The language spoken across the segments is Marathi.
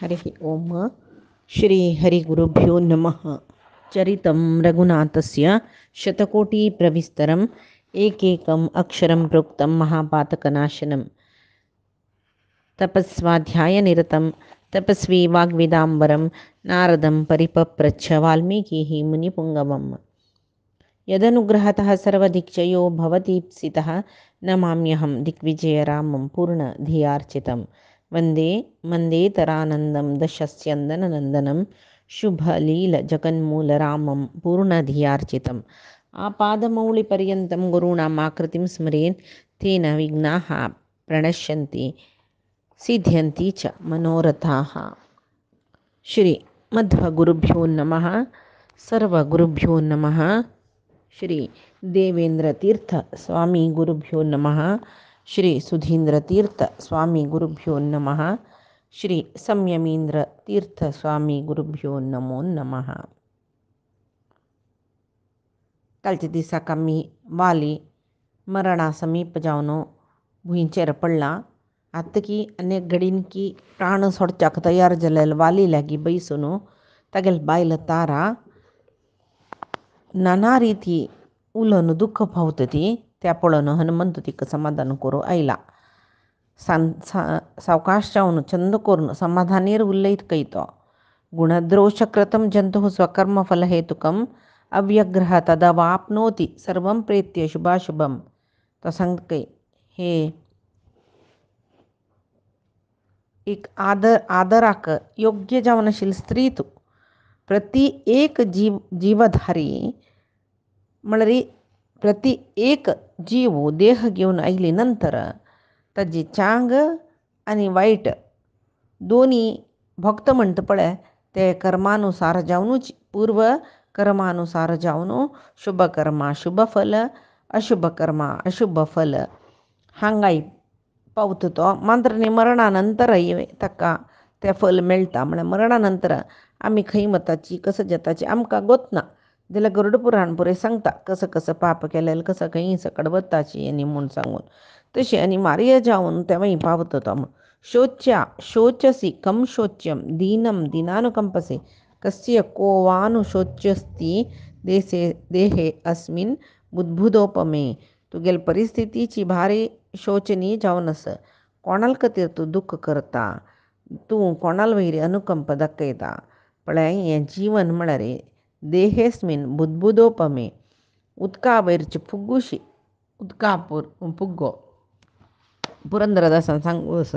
हरिः ओम श्रीहरिगुरुभ्यो नमः। चरितं रघुनाथस्य शतकोटिप्रविस्तरम् एकैकम् अक्षरं प्रोक्तं महापातकनाशनं। तपस्वाध्यायनिरतं तपस्वी वाग्विदाम्बरं नारदं परिपप्रच्छ वाल्मीकिः मुनिपुङ्गवम्। यदनुग्रहतः सर्वदिक्चयो भवतीप्सितः नमाम्यहं दिग्विजयरामं पूर्णधियार्चितं। वन्दे मन्देतरानन्दं दशस्यन्दननन्दनं शुभलीलजगन्मूलरामं पूर्णधियार्चितम्। आपादमौलिपर्यन्तं गुरूणाम् आकृतिं स्मरेन् तेन विघ्नाः प्रणश्यन्ति सिद्ध्यन्ति च मनोरथाः। श्री मध्वगुरुभ्यो नमः। सर्वगुरुभ्यो नमः। श्री देवेंद्र तीर्थ स्वामी गुरुभ्यो नमः। श्री सुधींद्र तीर्थ स्वामी गुरुभ्यो नमः। श्री संयमींद्र तीर्थ स्वामी गुरुभ्यो नमो नमः. कालच्या दिसा आम्ही वाली मरणासमीप जावन भुंयचेर पडला. आत्तकी अनेक घडींकी प्राण सोडच्याक तयार जालेले वाली लागी बैसून तागेल बायल तारा नाना ರೀತಿ उलोवन दुःख पावतती. त्या पळोवन हनुमंत तिका समाधान करूं आयला. सावकाश जावन चंद करून समाधानीर उलयत कयतो. गुणद्रोषकृतं जंतुः स्वकर्मफलहेतुकम् अव्यग्रह तदवाप्नोति सर्वं प्रेत्य शुभाशुभम. तो सांगता हे एक आदराक योग्य जावन आशिल्ली स्त्री तूं. प्रति एक जीवधारी म्हळ्यार प्रति एक जीव देह घेवन आयली नंतर ताजी चांग आनी वायट दोनी भक्त म्हणटा पळय ते कर्मानुसार जावनूच पूर्व कर्मानुसार जावन शुभ कर्मा शुभ फल अशुभ कर्मा अशुभ फल हांगाय पावता तो. मात्र न्ही मरणा नंतर ताका तें फल मेळटा. म्हळ्यार मरणा नंतर आमी खंय वताची कसं जाताची आमकां गोतना जाल्यार गरुड पुराण पुरे सांगता कसं कसं पाप केलेलं कसं खंय सकड वताची आनी म्हूण सांगून. तशी अनिवार्य जावन तेव्हांय पावता तो. शोच्या शोचसी कम शोच्यम दीनं दीनानुकंपसे कस्य को वानुशोच्यस्ति देहे अस्मिन् बुद्बुदोपमे. तुगेल परिस्थितीची भारी शोचनीय जावन आस. कोणाल खातीर तूं दुख्ख करता, तूं कोणाल वयरी अनुकंप दाखयता. पळय हें जीवन म्हळ्यार देहेस्मिन बुद्बुदोपमे उदका वयरची फुग्गुशी उदका फुग्गो. ಪುರಂದರದಾಸನ ಸಂಗೋಸ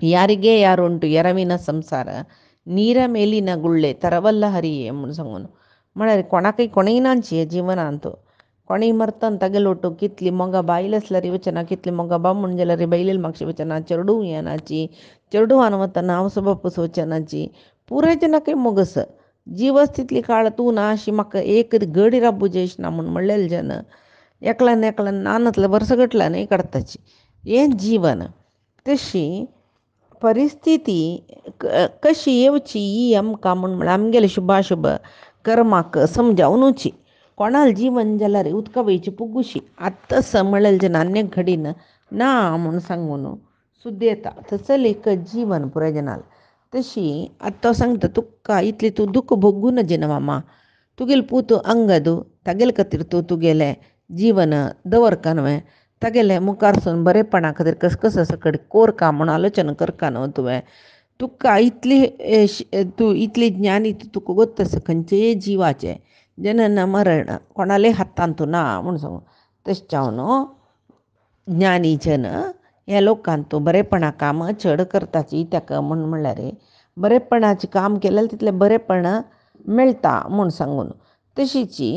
ಯಾರಿಗೆ ಯಾರುಂಟು ಎರವಿನ ಸಂಸಾರ ನೀರ ಮೇಲಿನ ಗುಳ್ಳೆ ತರವಲ್ಲ ಹರಿಯೇ म्हणून सांगून. म्हळ्यार कोणाकय कोणेनांची जिवनांत कोणेय मरतना तागेलोटू कितली मोगा बायल आसल्यार वचना, कितली मोगा बामण जाल्यार बायलेल म्हापशी वचना, चेडू येनाची, चेडू हान वतना आवसो बापूस वचनाची, पुराय जनाकय मोगस जीवस तितली काळ तूं ना अशी म्हाका एक घडी राबू जैश ना म्हूण म्हणलेले जन एकल्यान एकल्यान नानतले वर्सगटल्यानय काडताची. हें जीवन. तशी परिस्थिती कशी येवची ही आमकां म्हळ्यार आमगेले शुभाशुभ कर्माक समजावनूची. कोणाल जीवन जाल्यार उदका वयची पुग्गुशी आत्तास म्हणलेले जन अनेक घडीन ना म्हूण सांगून सुद्दां येता. थंयसर एक जीवन पुराय जनाल. तशी आतां तो सांगता तुका इतली तूं दुख्ख भोग्गू नजे मामा. तुगेल पूत अंगद तागेले खातीर तूं तुगेलें जीवन दवरका न्हय. तागेलें मुखारसून बरेपणा खातीर कसकस सकड कोरका म्हूण आलोचना करका न्हय तुवें. तुका तूं इतली ज्ञानी तुका गोत्तस खंयचेय जिवाचें जनन मरण कोणालेय हातांत ना म्हूण सांगून. तशें जावन ज्ञानी जन ह्या लोकांत तूं बरेपणा काम चड करताची ताका म्हणल्यार बरेपणाचें काम केलें तितलें बरेपण मेळटा म्हूण सांगून. तशीची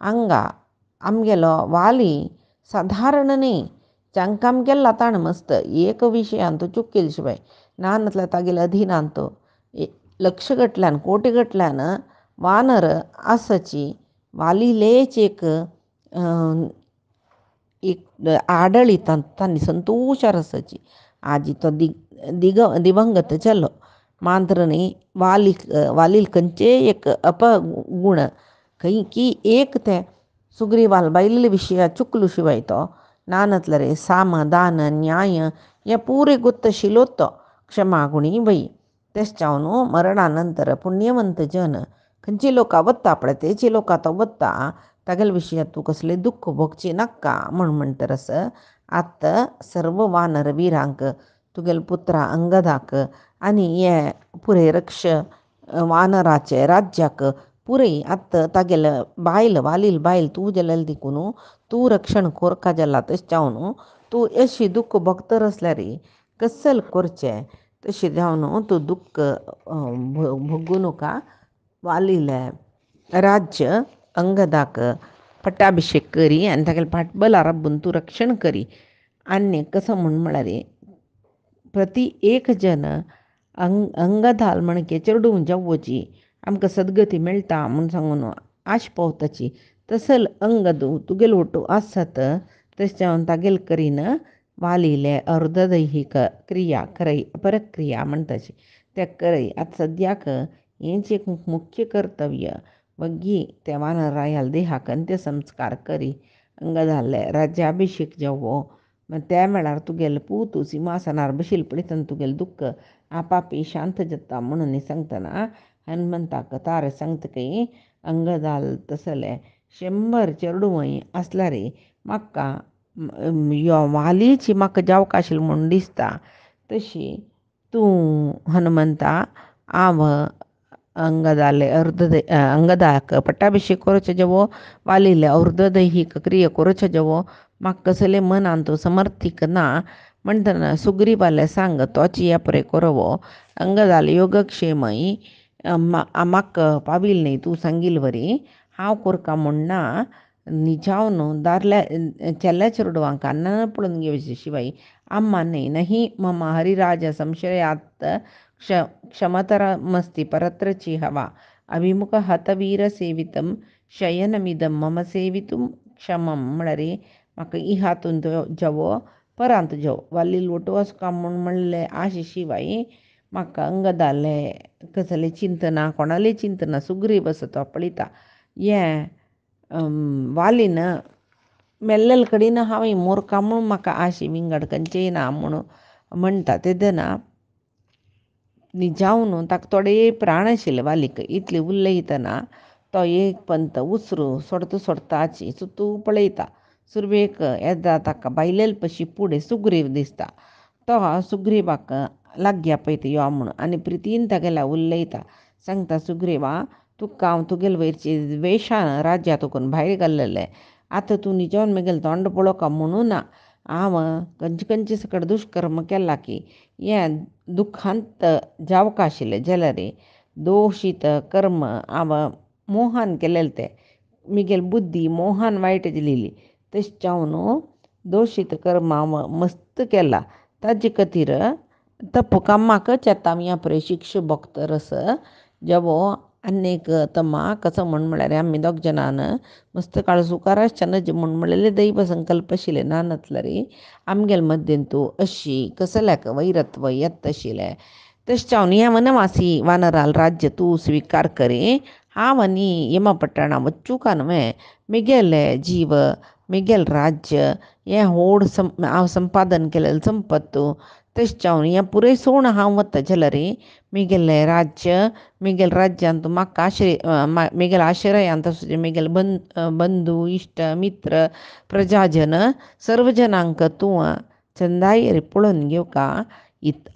हांगा आमगेलो वाली साधारण न्ही. जांकां आमगेलो ताण मस्त एक विशयांत चूक केले शिवाय नानतल्या तागेले अधीनांत लक्ष गटल्यान कोटी गटल्यान वानर आसाची. वालीलेच एक आडळितांत तांणी संतोशार आसाची. आजी तो दिवंगत जालो मात्र न्ही वालील खंयचेय एक अपगुण खंय की एक तें सुग्रीवाल बायले विशया चुकलो शिवाय तो नानतले साम दान न्याय हें पुरे गोत्त आशिल्लो तो. क्षमागुणी वै. तेश्चावनो मरणानंतर पुण्यवंत जन खंयची लोकां वत्ता पळय तेची लोकां तो वत्ता तागेले विशयी तूं कसले दुःख भोगची नाका म्हणटरस आत सर्व वानर वीरांक तुगेले पुत्रा अंगदाक आनी हे पुरे रक्ष वानराचे राज्याक पुरे आत तागेले बायल वालील बायल तूं जाल्यार देखून तूं रक्षण कोर काजला. तेश्चावनो तूं अशी दुःख भोगतर असल्यार कसल करचें तशें जावन तूं दुःख भोगू नका. वालीले राज्य अंगदाक पट्टाभिषेक करी आनी तागेले फाटबला राबून तूं रक्षण करी. आनी कसं म्हळ्यार प्रति एक जन अंगदाल म्हणके चेडूं जावची आमकां सदगती मेळटा म्हूण सांगून आश पोवताची. तसल अंगदू तुगेल ओटू आसत तशें तागेल करीन वालीले अर्धदैहिक क्रिया करय परक्रिया म्हणटाची ते करय. आतां सद्याक हेंच एक मुख्य कर्तव्य वग्गी ते वानरायाल देहाक अंत्यसंस्कार करी अंगदाले राज्याभिषेक जावो. त्या वेळार तुगेले पूत सिंहासनार बशिल्ले पळयतना तुगेले दुःख आपापी शांत जाता म्हणून सांगतना हनुमंताक तारे सांगतकी अंगदाल तसले 100 चेडूंय आसल्यार म्हाका यो वालीची म्हाका जावक आशिल्ली म्हूण दिसता. तशी तूं हनुमंता हांव अंगदाले अंगदाक पट्टाभिषेक करचो जावो वालीले अर्धदैहिक क्रिया करच्यो जावो म्हाका कसले मनान तूं समर्थीक ना म्हणटना सुग्रीवाले सांग तोच या परे करवो अंगदाले योगक्षेमय म्हाका पाविल न्ही तूं सांगिल वरी हांव कोरका म्हणना. निजावन दारल्या चेल्या चेडवांक अन्न पळोवन घेवचे शिवाय अम्मा नहीं मम हरिराज संशयात क्षमतरमस्ति परत्रची हवा अभिमुख हतवीर सेवितम शयनमिदम मम सेवितुम क्षमम म्हळ्यार म्हाका ही हातून जावो परांत जावो वाली लोटो वचका म्हूण म्हणले आशे शिवाय म्हाका अंगदाले कसले चिंतना कोणाले चिंतना सुग्रीव असो तो पळयता हें वालीन मेल्लेल कडेन हांवें मोरका म्हूण म्हाका आशे विंगड खंयचेय ना म्हूण म्हणटा. तेदना निजावन ताका थोडे प्राण आशिल्ले वालीक इतले उलयतना तो एक पंत उसरू सोडताची तूं पळयता सुरवेक येदा ताका बायलेल पशी फुडें सुग्रीव दिसता. तो सुग्रीवाक लाग्या पळयता यो म्हूण आनी प्रितीन तागेल्या उलयता सांगता सुग्रीवा तुका हांव तुगेले वयरची द्वेशान राज्या तुकून भायर घाल्लेले आतां तूं निजोन म्हगेलें तोंड पळोवका म्हणून हांव खंयचे सकट दुश्कर्म केला की हें दुखांत जावक आशिल्लें जाल्यार दोशीत कर्म हांव मोहान केलेलें तें म्हगेल बुद्धी मोहान वायट दिलेली तशें जावन दोशीत कर्म हांव मस्त केला ताजे खातीर तप्प कामाकच येता या परे शिक्षा भोगतरस जावो. आनीक तमा कसं म्हळ्यार आमी दोग जनान मस्त काळ सुकाराश्चनज म्हूण म्हणलेले दैव संकल्प आशिल्ले नानतल्यार आमगेल मध्येन तूं अशी कसल्याक वैरत्व येत आशिल्लें. तशें जावन हें वनवासी वानराल राज्य तूं स्विकार करी हांव आनी यमपट्टणा वच्चूं न्हय म्हगेले जीव म्हगेल राज्य हें व्हड हांव संपादन केलेलें संपत तशें जावन हें पुरय सोडून हांव वता जाल्यार म्हगेलें राज्य म्हगेल राज्यान तूं म्हाका म्हगेल आश्रयांत म्हगेल बंधू इश्ट मित्र प्रजाजन सर्व जनांक तूं चंदायेर पळोवन घेवका.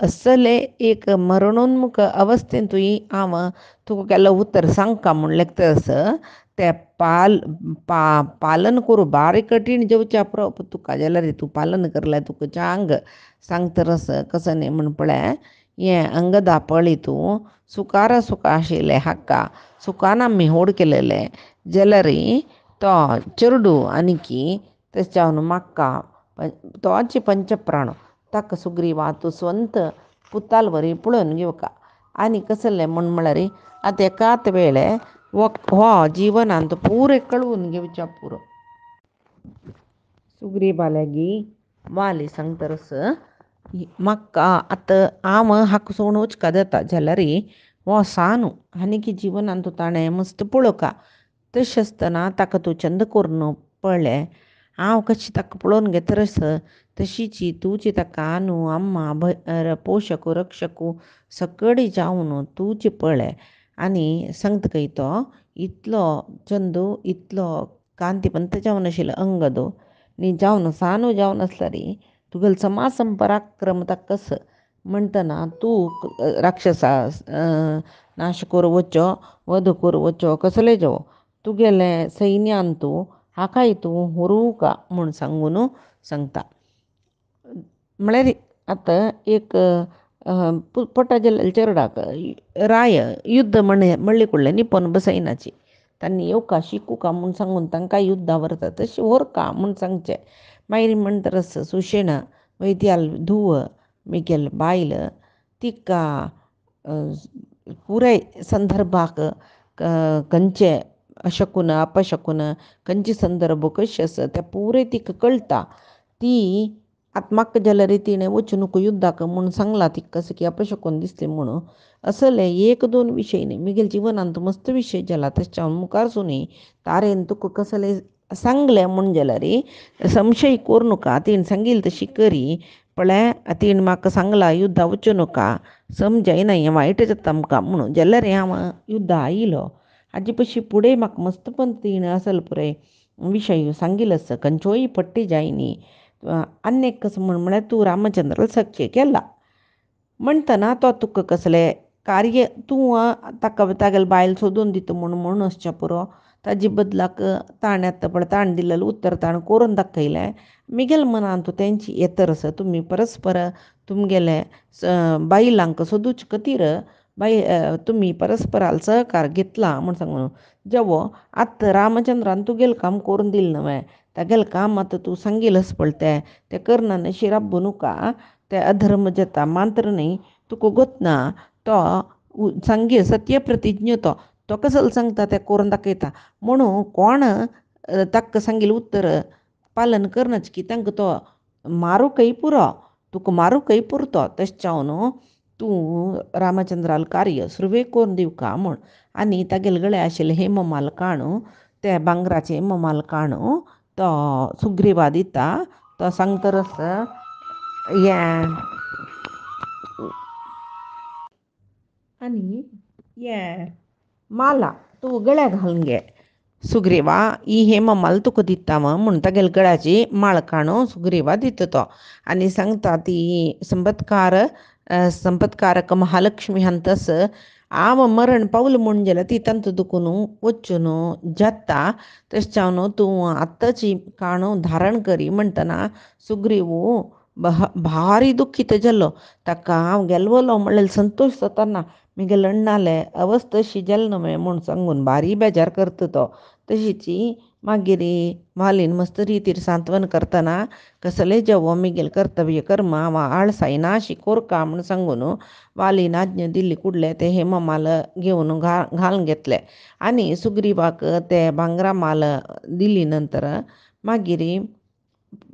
असले एक मरणोन्मुख अवस्थेन तुवें हांव तुका केल्लो उतर सांगका म्हूण लेखतस तें पालन करूं बारी कठीण जेवच्या पुरो तुका जाल्यार तूं पालन करल्यार तुका चांग सांगतरस कसं न्ही म्हूण पळय हें अंगदा पळय तूं सुकार आशिल्लें हाका सुकान आमी होड केलेलें जाल्यार तो चेडूं आनीकी तशें जावन म्हाका तोचे पंचप्राण ताका सुग्रीवा तूं स्वंत पुताल वरी पळोवन घेवका. आनी कसलें म्हळ्यार आतां एकाच वेळे हो जिवनांत पुरे कळवून घेवच्या पुरो. सुग्रीवा लागीं वाली सांगतरस म्हाका आतां हांव हाका सोडून वचका जाता जाल्यार हो सांदू आनीक जिवनांत ताणें मस्त पळोवका. तशें आसतना ताका तूं चंद करून पळय हांव कशी ताका पळोवन घेतरस तशीची तूची ताका आनू अम्मा पोशकू रक्षकू सकडी जावन तूची पळय आनी सांगतकय तो इतलो चंदू इतलो कांतीपंत जावन आशिल्लो अंगदो नी जावन सानू जावन आसला री तुगेलो समासम पराक्रम ताका कस म्हणटना तूं राक्षसा नाश करूं वच्चो वध करूं वच्चो कसले जो तुगेलें सैन्यान तूं हाकाय तूं हुरूं का म्हूण सांगून सांगता. म्हळ्यार आतां एक पोटा गेल्ल्या चेरडाक राय युद्ध म्हणले कुडलें निपोवन बसयनाची तांणी येवका शिकू का म्हूण सांगून तांकां युद्धा व्हरता तशें व्हरका म्हूण सांगचें. मागीर म्हणटरस सुशेण वैद्याल धुव मिगेल बायल तिका पुराय संदर्भाक खंयचे अशकुन अपशकुन खंयचे संदर्भ कशें आसा तें पुराय तिका कळटा. ती आत्माक जाल्या रितीन वचून नको युद्धाक म्हूण सांगला तिका कसं की अपशकून दिसलें म्हणून असले एक दोन विशय न्ही मिगेल जिवनांत मस्त विशय जाला तेच्या मुखार सुनी तारेन तुका कसले सांगलें म्हूण जाल्यार संशय करूं नका तिणें सांगिल्ली तशी करी पळय तिणें म्हाका सांगला युद्धा वचूं नका समजायना हें वायट जाता आमकां म्हणून जाल्यार हांव युद्धा आयलो हाजे पशी फुडें म्हाका मस्तपण तिणें आसल पुराय विशय सांगिल्लो आसा खंयच्योय पट्टी जायनी आनीक कसं म्हळ्यार तूं रामचंद्राल सख्य केला म्हणटना तो तुका कसलें कार्य तूं ताका तागेले बायल सोदून दिता म्हणून आसचें पुरो ताजे बदलाक ताण येता पळय ताण दिलेलो उत्तर ताण करून दाखयलें मिगेल मनान तूं तेंची येतरस तुमी परस्पर तुमगेले बायलांक सोदूचे खातीर तुमी परस्पराल सहकार घेतला म्हूण सांगून जेवो आतां रामचंद्रान तुगेलें काम करून दिलें न्हय तागेलें काम आतां तूं सांगिल्लें पळय तें करना नशी राबूं नका तें अधर्म जाता मात्र न्ही तुका गोतना तो सांगी सत्य प्रतिज्ञ तो कसलो सांगता तें करून दाखयता म्हणून कोण ताका सांगिल्लें उत्तर पालन करनाच की तांकां तो मारूंकय पुरो तुका मारूंकय पुरतो तशें जावन तूं रामचंद्राल कार्य सुरवेक करून दिवका म्हूण आनी तागेले गळे आशिल्ले हेममाल काणू ते भांगराचे हेममाल काणू तो सुग्रीवा दिता तो सांगतरस हें आनी हें माला तूं गळ्याक घालून घे सुग्रीवा ही हेममाल तुका दिता म्हूण तागेले गळ्याची माळ काणू सुग्रीवा दिता तो आनी सांगता ती संपत्कारक महालक्ष्मी हंतस हांव मरण पावलें म्हूण जाल्यार ती तंत दुखून वचून जाता तशें जावन तूं आत्ताची काणू धारण करी म्हणटना सुग्रीव भारी दुखीत जालो ताका हांव गेलवलो म्हणल्यार संतोश जाताना मिगेल अण्णाले अवस्था अशी जाली न्हय म्हूण सांगून भारी बेजार करता तो तशीची मागीर वालीन मस्त रितीर सांत्वन करतना कसले जेवो मिगेल कर्तव्य कर्म हांव आळसायना अशी कोरका म्हूण सांगून वालीन आज्ञा दिल्ली कुडले ते हेममाल घेवन घालून घेतले आनी सुग्रीवाक ते भांगरा माल दिली नंतर मागीर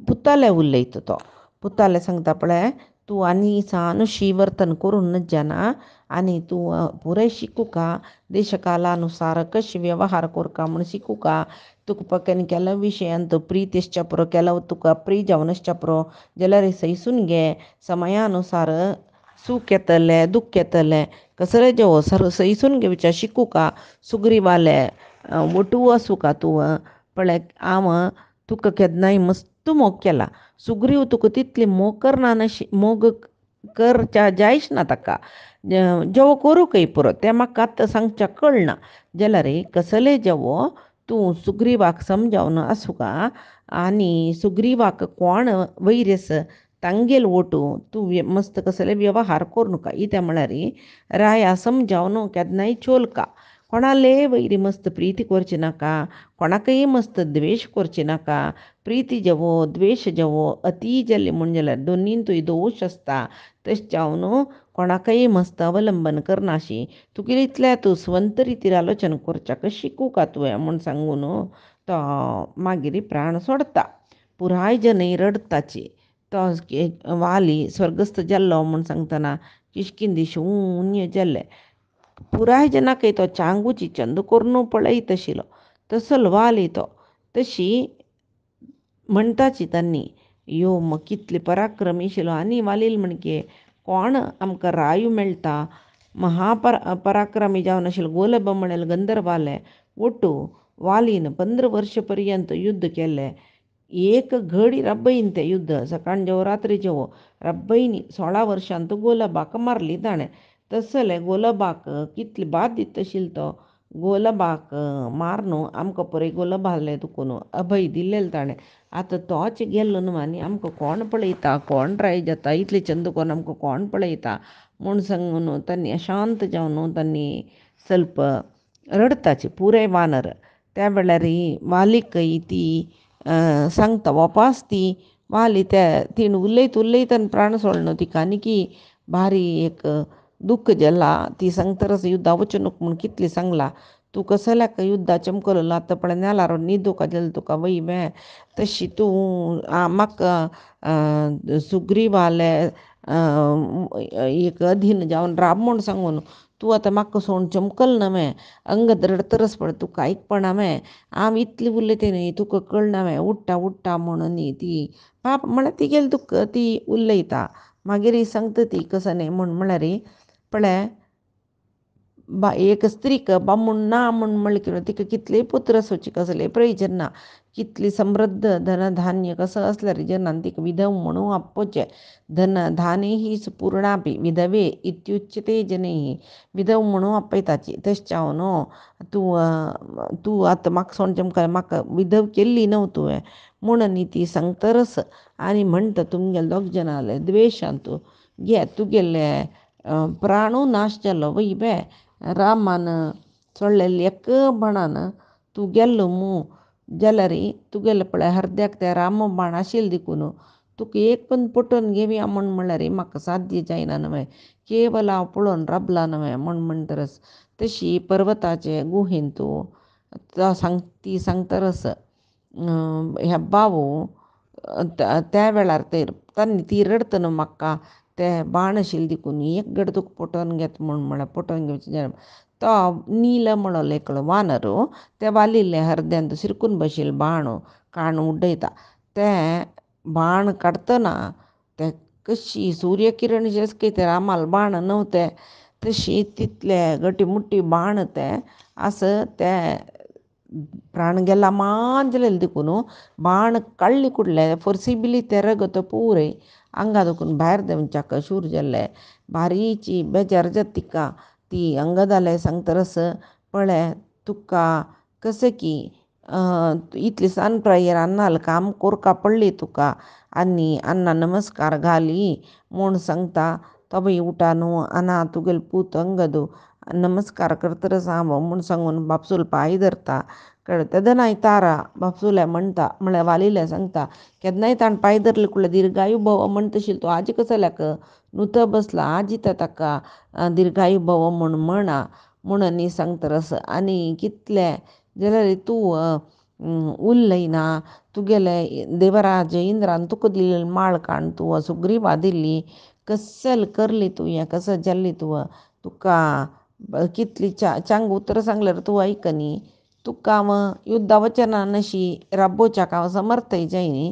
पुताले उलयता तो पुताले सांगता पळय तूं आनी सानुशी वर्तन करून नज जाना आनी तूं पुराय शिकूका देशकालानुसार कशें वेवहार कोरका म्हूण शिकूका तुका पक्यान केल्या विशयांत प्रीत आसच्या पुरो केलो तुका अप्रीय जावन आसच्या पुरो जाल्यार सैसून घे समयानुसार सूख येतलें दूख येतलें कसले जेवो सैसून घेवचें शिकूका सुग्रीवाले वटू आसूं तूं पळय हांव तुका केन्नाय मस्त मोग केला सुग्रीव तुका तितली मोग करना मोग करच्या जायच ना ताका जेवो करूंकय पुरो तें म्हाका आतां सांगचें कळना जाल्यार कसले जेवो तूं सुग्रीवाक समजावन आसूं आनी सुग्रीवाक कोण वैर आसा तांगेल ओटू तूं मस्त कसले वेवहार करूं नका कित्याक म्हळ्यार राया समजावन केन्नाय चोलका कोणाले वैरी मस्त प्रीती करची नाका कोणाकय मस्त द्वेश करची नाका प्रीती जेवो द्वेश जेवो अती जाली म्हूण जाल्यार दोनींतूय दोश आसता तशें जावन कोणाकय मस्त अवलंबन करनाशी तुगेले इतल्या तूं स्वंत रितीर आलोचन करच्या शिकूका तुवें म्हूण सांगून तो मागीर प्राण सोडता पुराय जनय रडताची तो वाली स्वर्गस्थ जाल्लो म्हूण सांगतना किशकिंदी शुन्य जाल्लें पुराय जनाकय तो चांगूची चंद करून पळयत आशिल्लो तसलो वाली तो तशी म्हणटाची त्यांनी यो मग कितले पराक्रम आशिल्लो आनी वालील म्हणके कोण आमकां रायूं मेळटा पराक्रमी जावन आशिल्लो गोलबा म्हणेल गंधर्वाले ಒಟ್ಟು वालीन 15 वर्ष पर्यंत युद्ध केले. एक घडी रब्बईन ते युद्ध सकाळजेवो रात्रीचेवो रब्बईनी 16 वर्षांत गोलबाक मारली ताणें. तसले गोलबाक कितले बाद दिता आशिल्लो तो गोलबाक मारनू आमकां पळय गोलबाले तुकून अभय दिल्लें ताणें. आतां तोच गेल्लो न्हू आनी आमकां कोण पळयता कोण राय जाता इतले चंद कोण आमकां कोण पळयता म्हूण सांगून तांणी अशांत जावन तांणी ಸ್ವಲ್ಪ रडताचे पुरे वानर. त्या वेळार वालीक ती सांगता वापस ती वाली त्या तीन उलयतान प्राण सोडलो तिका आनी की भारी एक दुख्ख जाला. ती सांगतरच युद्धा वचूं नको म्हूण कितली सांगला तूं कसल्याक युद्धा चमकलो आतां पळय नेलार न्हिदूका जालें तुका वय बे तशी तूं म्हाका सुग्रीवाले एक अधीन जावन राब म्हूण सांगून तूं आतां म्हाका सोडून चमकल न्हय अंगद रडतरच पळय तुका आयकपणा हांव इतली उलयता न्ही तुका कळना उठ्ठा म्हणून ती पाप म्हळ्यार ती गेली दुख्ख ती उलयता मागीर सांगता ती कसं न्ही म्हळ्यार पळय एक स्त्रीक बामूण ना म्हूण म्हणलें की तिका कितलेय पुत्र सोंचीक असले प्रयोजन ना. कितली समृद्ध धनधान्य कसं असल्यार जनान तिका विधव म्हणून आपोवचें. धान्य ही पूर्णापी विधवे इत्युच्यते जनैः विधव म्हणून आपयताची. तशें हांव न्हू तूं आतां म्हाका सोडून चमकलें म्हाका विधव केल्ली न्हू तुवें म्हणून ती सांगतरच आनी म्हणटा तुमगेले दोग जनाले द्वेशांत घे तुगेले प्राणू नाश जालो वय बे रामान सोडलेले एक बाणान तूं गेल्लो मू जाल्यार तुगेले पळय हर्द्याक ते राम बाण आशिल्ले देखून तुका एक पण पटोवन घेवया म्हणल्यार म्हाका साध्य जायना न्हय केवल हांव पळोवन राबला न्हय म्हणटरच तशी पर्वताचे गुहेंत ती सांगतरच ह्या बावू त्या वेळार तांणी ती रडता न्हू म्हाका ते बाण आशिल्ले देखून एक गड तुका पटोवन घेता म्हळ्यार पटोवन घेवचें तो नील म्हणलो एकलो वानर ते वालिल्ले हर्द्यांत शिरकून बशिल्ले बाण काण उड्डयता. ते बाण काडटना ते कशी सूर्यकिरण जे ते रामाल बाण न्हू ते तशी तितले गटी मुट्टी बाण ते ते प्राण गेला मात जालेले देखून बाण काडली कुडले फोर्सिबली तेरगत पुरे आंगा देखून भायर देंवच्याक शूर जाल्ले भारीची बेजार जाता तिका. ती अंगदाले सांगतरच पळय तुका कशें की इतली सान प्रायर अन्नाल काम कोरका पडली तुका आनी अन्ना नमस्कार घाली म्हूण सांगता तो बी उठा न्हू आना तुगेलो पूत अंगद नमस्कार करतरच हांव म्हूण सांगून बापसूल पांय धरता. तेदनाय तारा बापसूले म्हणटा म्हळ्यार वालिले सांगता केन्नाय ताणें पांय धरले कुडले दीर्घायू भव म्हणटा आशिल्लो तूं आजी कसल्याक नुत बसला आजिता ताका दीर्घायू भव म्हणा म्हणून सांगतरच आनी कितले जाल्यार तूं उरलयना तुगेले देवराज इंद्रान तुका दिल्ली माळ काण तूं सुग्रीवा दिल्ली कसल करली तूं हें कसं जाल्ली तुका कितली चांग उतर सांगल्यार तूं आयकनी तुका हांव युद्धा वचना अशी राबोवच्याक हांव समर्थय जाय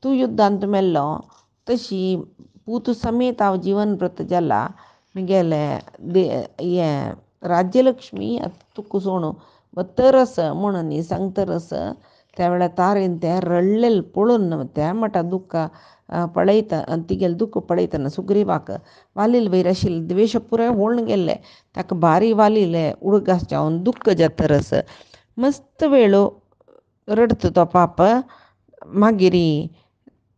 तूं युद्धांत मेल्लो तशी पूत समेत हांव जीवन व्रत जाला म्हगेले हें राज्यलक्ष्मी तुका सोडून वतरस म्हणून सांगतरच त्या वेळार तारेन ते रडलेले पळोवन त्या मटा दुख्ख पळयता तिगेलें दुख्ख पळयतना सुग्रीवाक वालील वयर आशिल्ले द्वेश पुराय होळून गेल्ले ताका भारी वालिले उडगास जावन दुख्ख जातरच मस्त वेळो रडता तो पाप. मागीर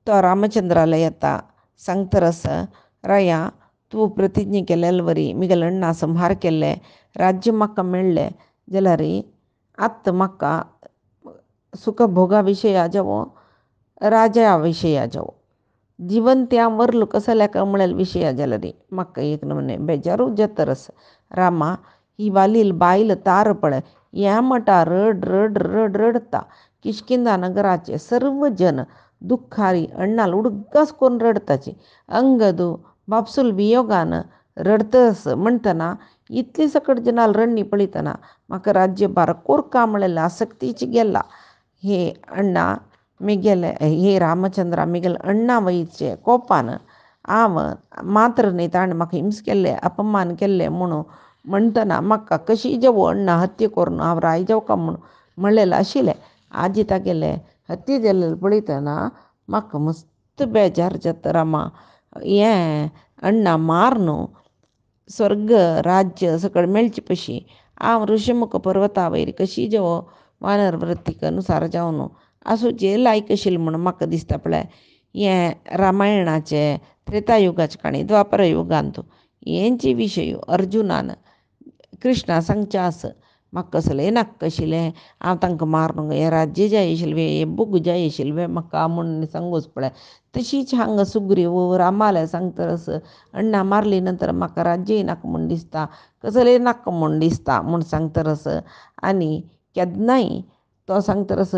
तो रामचंद्राला येता सांगतरच राया तूं प्रतिज्ञा केलेले वरी म्हगेले अण्णा संहार केल्ले राज्य म्हाका मेळ्ळें जाल्यार आतां म्हाका सुखभोगा विशया जावो राजा विशया जावो जिवंत हांव वरलो कसल्याक म्हणलेले विशया जाल्यार म्हाका एक नमुने बेजारूच जातरच. रामा ही वालील बायल तार पळय ह्या मटा रड रड रड रडता किश्किंदा नगराचे सर्व जन दुख्खारी अण्णाल उडगास करून रडताचे. अंगद बापसूल वियोगान रडतस म्हणटना इतली सकट जनाल रडणी पळयतना म्हाका राज्यभार कोरका म्हणलेले आसक्तीची गेला. हे अण्णा मिगेल हे रामचंद्रा मिगेल अण्णा वयचे कोपान हांव मात्र न्ही ताणें म्हाका हिंस केल्ले अपमान केल्ले म्हणून म्हणटना म्हाका कशी जेवो अण्णा हत्या करून हांव राय जेवका म्हूण म्हणलेलें आशिल्लें. आजी तागेले हत्या जाल्लें पळयतना म्हाका मस्त बेजार जाता रामा. हें अण्णा मार न्हू स्वर्ग राज्य सकळ मेळचे पशी हांव ऋषिमुख पर्वता वयर कशी जेवो वानर वृत्तीक अनुसार जावन आसूचे लायक आशिल्लें म्हणून म्हाका दिसता पळय. हें रामायणाचे त्रेतायुगाचे काणी द्वापर युगांत हेंचे विशय अर्जुनान कृष्णा सांगचें आसा. म्हाका कसलें नाका आशिल्लें हांव तांकां मारूंक हें राज्य जाय आशिल्लें हें बूक जाय आशिल्लें म्हाका म्हणून सांगूच पळय. तशीच हांगा सुग्रीव रामाले सांगतरस अण्णा मारली नंतर म्हाका राज्यय नाका म्हूण दिसता कसलें नाका म्हूण दिसता म्हूण सांगतरस आनी केन्नाय तो सांगतरस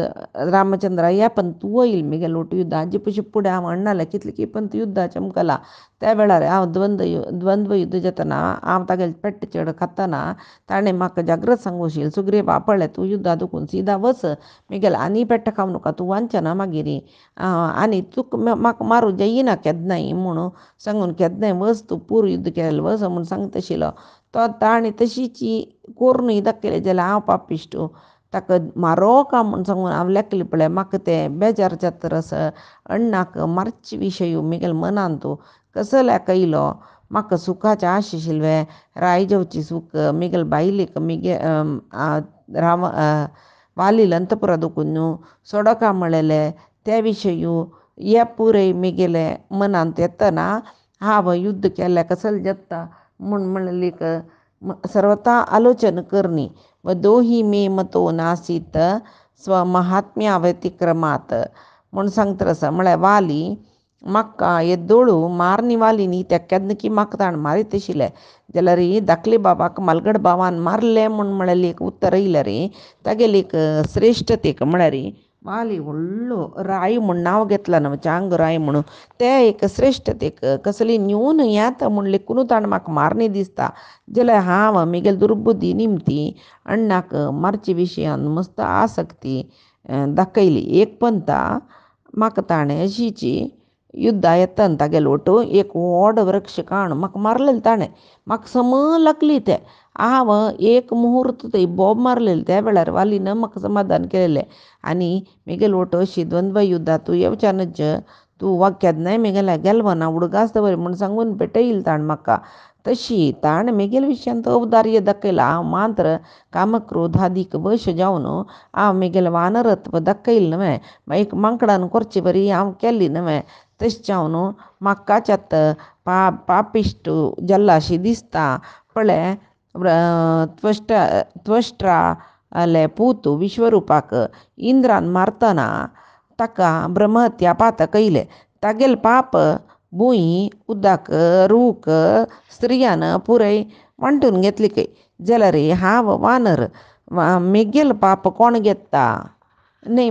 रामचंद्रा या पण तूं वयल मिगे लोट युद्ध आजी पशी फुडें हांव अण्णाले कितले की पण युद्धा चमकला त्या वेळार हांव द्वंद्व युद्ध जातना हांव तागेले पेट्ट चेड खातना ताणें म्हाका जागृत सांगूं आशिल्लें सुग्रीवा पळय तूं युद्धा दुखून सिदा वच मिगेल आनी पेट्ट खावं नाका तूं वांचना मागीर आनी तुका म्हाका मारूं जायना केन्नाय म्हणून सांगून केन्नाय वच तूं पूर युद्ध केलें वच म्हणून सांगता आशिल्लो. तो ताणें तशीच करूनय दाखयलें जाल्यार हांव पापिश्ट ताका मारो का म्हूण सांगून हांव लेखलें पळय. म्हाका तें बेजार जाता तरस अण्णाक मारचे विशय मिगेल मनांत कसल्याक येयलो. म्हाका सुखाचें आश आशिल्लें राय जेवची सूख मिगेल बायलेक राम वालील अंतपुरा दुखून सोडोका म्हणलेले त्या विशय हे पुरय मिगेले मनांत येतना हांव युद्ध केल्लें कसलें जाता म्हूण म्हणलेक सर्वता आलोचन करनी व दोही मे मतो नासीत स्वमहात्म्या व्यतिक्रमात म्हूण सांगतरस म्हळ्यार वाली म्हाका येद्दोळू मारनी वाली न्ही ते केन्ना की म्हाका ताणें मारीत आशिल्लें जाल्यार धाकले बाबाक मालगड बाबान मारलें म्हूण एक उत्तर येयलें रे तागेले एक श्रेश्ठतेक म्हळ्यार वाली व्हडलो राय म्हूण नांव घेतलां न्हू चांग राय म्हणून ते एक श्रेश्ठतेक कसली न्यून येता म्हूण लेखून ताणें म्हाका मारनी दिसता जाल्यार हांव मिगेल दुर्बुद्धी निमती अण्णाक मारचे विशयान मस्त आसक्ती दाखयली. एक पंता म्हाका ताणें अशीच युद्धा येतना तागेलो ओटो एक व्हड वृक्ष काण म्हाका मारलेलें ताणें म्हाका सम लागली तें हांव एक मुहूर्त थंय बोब मारलेलें त्या वेळार वालीन म्हाका समाधान केलेलें आनी मिगेल ओटो अशी द्वंद्व युद्धा तूं येवच्यानच तूं केन्नाय मिगेल्या गेलवो ना उडगास दवर म्हूण सांगून पेटयली ताणें म्हाका. तशी ताणें मिगेल विशयांत औदार्य दाखयलां हांव मात्र कामक्रोधादीक वश जावन हांव मिगेल वानरत्व दाखयलें न्हय एक मांकडान करची बरी हांव केल्ली न्हय तशें जावन म्हाकाच आतां पापिश्ट जाल्ला अशी दिसता पळय. त्वष्ट्राले पूत विश्वरुपाक इंद्रान मारतना ताका ब्रह्महत्या पातक येयलें तागेले पाप भूंय उदक रूख स्त्रियान पुरय वांटून घेतली खंय जाल्यार हांव वानर मिगेल पाप कोण घेता न्ही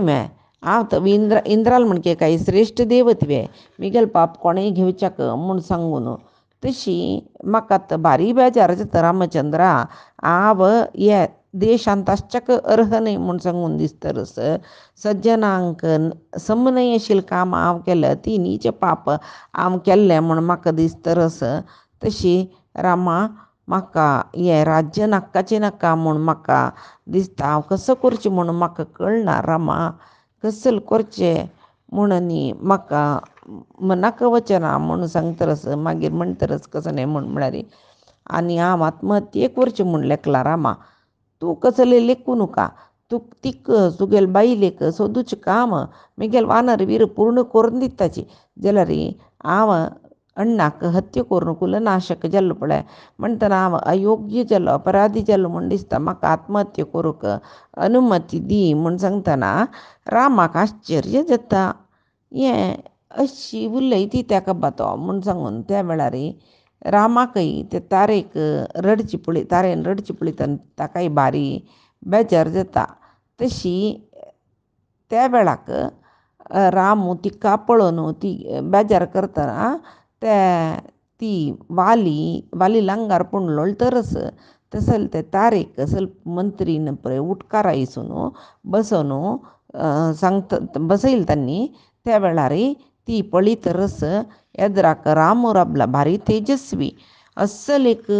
हांव तर इंद्राल म्हणके काय श्रेश्ठ देव तुवें मिगेल पाप कोणेंय घेवच्याक म्हूण सांगून तशी म्हाका आतां भारी बेजार जाता रामचंद्रा. हांव हे देशांत आसच्याक अर्ह न्हय म्हूण सांगून दिसतरस सज्जनांक समन्वय आशिल्लें काम हांव केलें ती नीच पाप हांव केल्लें म्हूण म्हाका दिसतरस तशी रामा म्हाका हें राज्य नाक्काचें नाका म्हूण म्हाका दिसता. हांव कसो करचें म्हूण म्हाका कळना रामा कसलें करचें म्हूण न्ही म्हाका नाका वचना म्हूण सांगतरस मागीर म्हणटरस कसो न्ही म्हूण म्हळ्यार आनी हांव आत्महत्या करचें म्हूण लेखलां रामा. तूं कसलें लेखूं नका तूं तीक तुगेले बायलेक सोदूचें काम मिगेल वानर वीर पूर्ण करून दिताची जाल्यार हांव अण्णाक हत्या करून कुलनाशक जाल्लो पळय म्हणटना हांव अयोग्य जाल्लो अपराधी जाल्लो म्हूण दिसता म्हाका आत्महत्या करूंक अनुमती दी म्हूण सांगतना रामाक आश्चर्य जाता. हें अशी उलयती ताका बातो म्हूण सांगून त्या वेळार रामाकय ते तारेक रडची तारेन रडची पळयतना ताकाय भारी बेजार जाता. तशी त्या वेळाक राम तिका पळोवन ती बेजार करतना ती वाली लांगार पुणलोळ तरस तसल ते तारेक ಸ್ವಲ್ಪ मंत्रीन पळय उठकार आयसून बसून सांगत बसयली त्यांनी त्यावेळारी ती पळीत रस येद्राक राम राबला भारी तेजस्वी अस्सल एक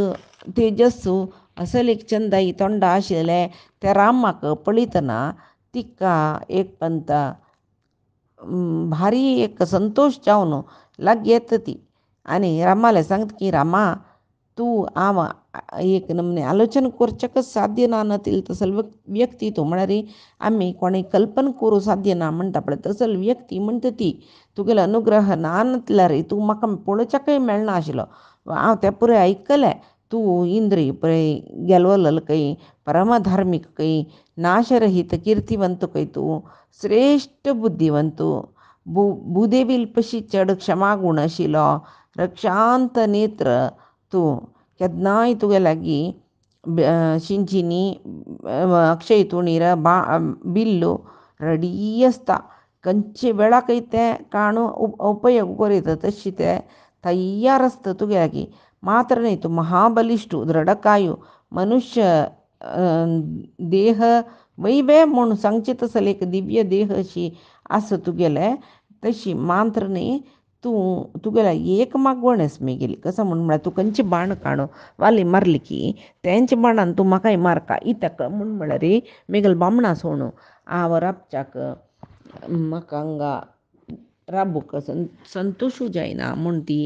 तेजस्सू असल एक चंदाई तोंड आशिल्ले त्या रामाक पळीतना तिका एक पंत भारी एक संतोष जावन लाग येत ती आणि रामाला सांगत की रामा तू आम एक नमने आलोचन करचकच साध्य ना नतील तसल व्यक्ती तो म्हणारी आम्ही कोणी कल्पन करू साध्य ना म्हणटा पळय तसल व्यक्ती म्हणटा ती तुगेलो अनुग्रह ना नतल्या रे तू म्हाका पळोवच्याकय मेळना आशिल्लो हांव तें पुरे ऐकलें तूं इंद्री पळय गेलवल कई परमधार्मिक कई नाशरहित कीर्तिवंत कई तूं श्रेष्ठ बुद्धिवंतू भूदेवील पशी चढ क्षमागुण आशिल्लो रक्षांत नेत्र तूं केन्नाय तुगे लागीं शिंचिनी अक्षय तुणीर बिल्लो रेडी आसता खंयचे वेळाकय तें काणू उपयोग करीत तशी ते तयार आसता तुगे लागीं मात्र न्ही तूं महाबलिश्टू दृढकायू मनुष्य देह वैवे म्हूण सांगचे तसल एक दिव्य देह अशी आसा तुगेले तशी मात्र न्ही तूं तुगेला एक मागवण मेगेली कसं म्हळ्यार तूं खंयचे बाण काणू वाली मारली की तेंच्या बाणान तूं म्हाकाय मारका इतक म्हळ्यार मेगल बामणा सोणू हांव राबच्याक म्हाका हांगा राबूक संतोशू जायना म्हूण ती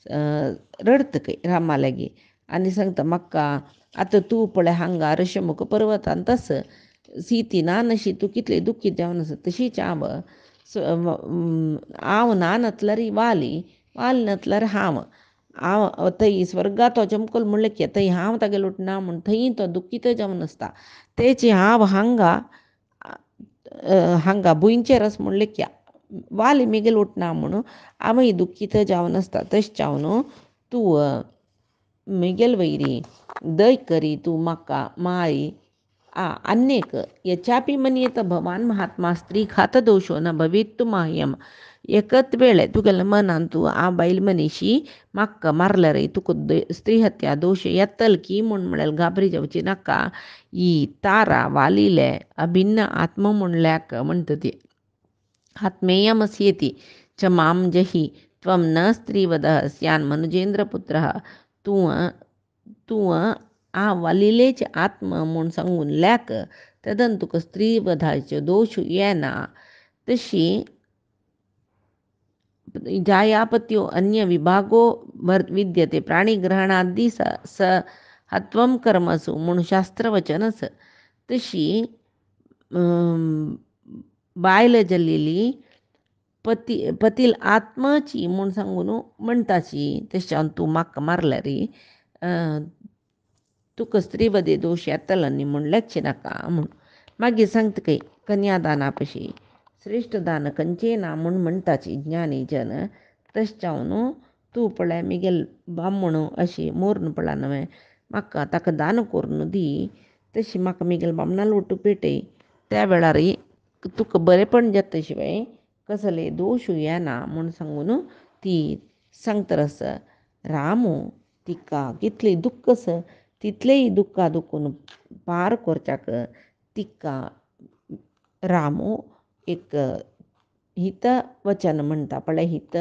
रडता खंय रामा लागीं आनी सांगता म्हाका आतां तूं पळय हांगा ऋषमुख पर्वतांत आस सीती ना नशी तूं कितली दुख्खीत जावन आसा तशीच हांव ना नतल्यार वाली नतल्यार हांव थंय स्वर्गात वचमकल म्हणलें की थंय हांव तागेलो ना म्हूण थंय तो दुख्खीत जावन आसता तेची हांव हांगा भुंयचेर आस म्हणलें की वाली मेगेल उठना म्हणून हांवय दुख्खीत जावन आसता तशें जावन तूं मेगेल वैरी दय करी तूं म्हाका माय अन्येक यचापि मन्येत भवान महात्मा स्त्री खात दोषो न भवेत्तु माह्यम एकत वेळे तुगेल्या मनान तूं बायल मनीशी म्हाका मारल्यार तुका स्त्री हत्या दोश येतल की म्हळ्यार घाबरी जावची नाका ही तारा वालिले अभिन्न आत्म म्हणल्याक म्हणटा ती आत्मेयमस्येति च मां जहि त्वं न स्त्रीवधः स्यान् मनुजेंद्रपुत्रः तूं वालिलेच आत्म म्हूण सांगून लॅक तेदन तुका स्त्रीवधाच्यो दोश येना तशी जायापत्यो अन्य विभागो विद्यते प्राणीग्रहणादी स हत्वं कर्मसु म्हूण शास्त्रवचनस तशी बायल जल्लेली पतील आत्माची म्हूण सांगून म्हणटाची तशें तूं म्हाका मारल्यार तुका स्त्रीवधे दोश येतलो न्ही म्हूण लेखचें नाका म्हूण मागीर सांगता खंय कन्यादाना पशी श्रेष्ठ दान खंयचें ना म्हूण म्हणटाची ज्ञानी जन तशें जावन तूं पळय मेगेल बामण अशी मोर्न पळय न्हय म्हाका ताका दान करून दी तशी म्हाका मेगेल बामणा लोटू पेटय त्या वेळार तुका बरेंपण जाता शिवाय कसले दोश येना म्हूण सांगून ती सांगता रस रामू तिका कितली दुख्ख आस तितलेय दुख्खा दुखून पार करच्याक तिका रामू एक हित वचन म्हणटा पळय हित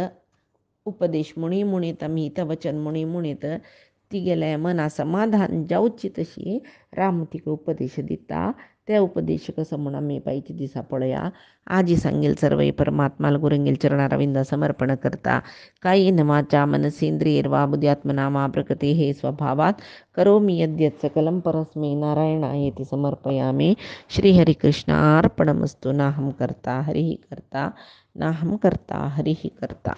उपदेश म्हणीत आमी हित वचन म्हणीत तिगेले मना समाधान जावची तशी राम तिका उपदेश दिता ते उपदेश कसो म्हूण आमी पायच्या दिसा पळया आजी सांगेल सर्वै परमात्माला गुरुंगेल चरणारविंदा समर्पण करता कायेन वाचा मनसेंद्रियैर्वा बुद्ध्यात्मना वा प्रकृतेः स्वभावात् करोमि यद्यत् सकलं परस्मै नारायणायेति समर्पयामि श्रीहरिकृष्णार्पणमस्तु नाहं कर्ता हरिः कर्ता नाहं कर्ता हरिः कर्ता।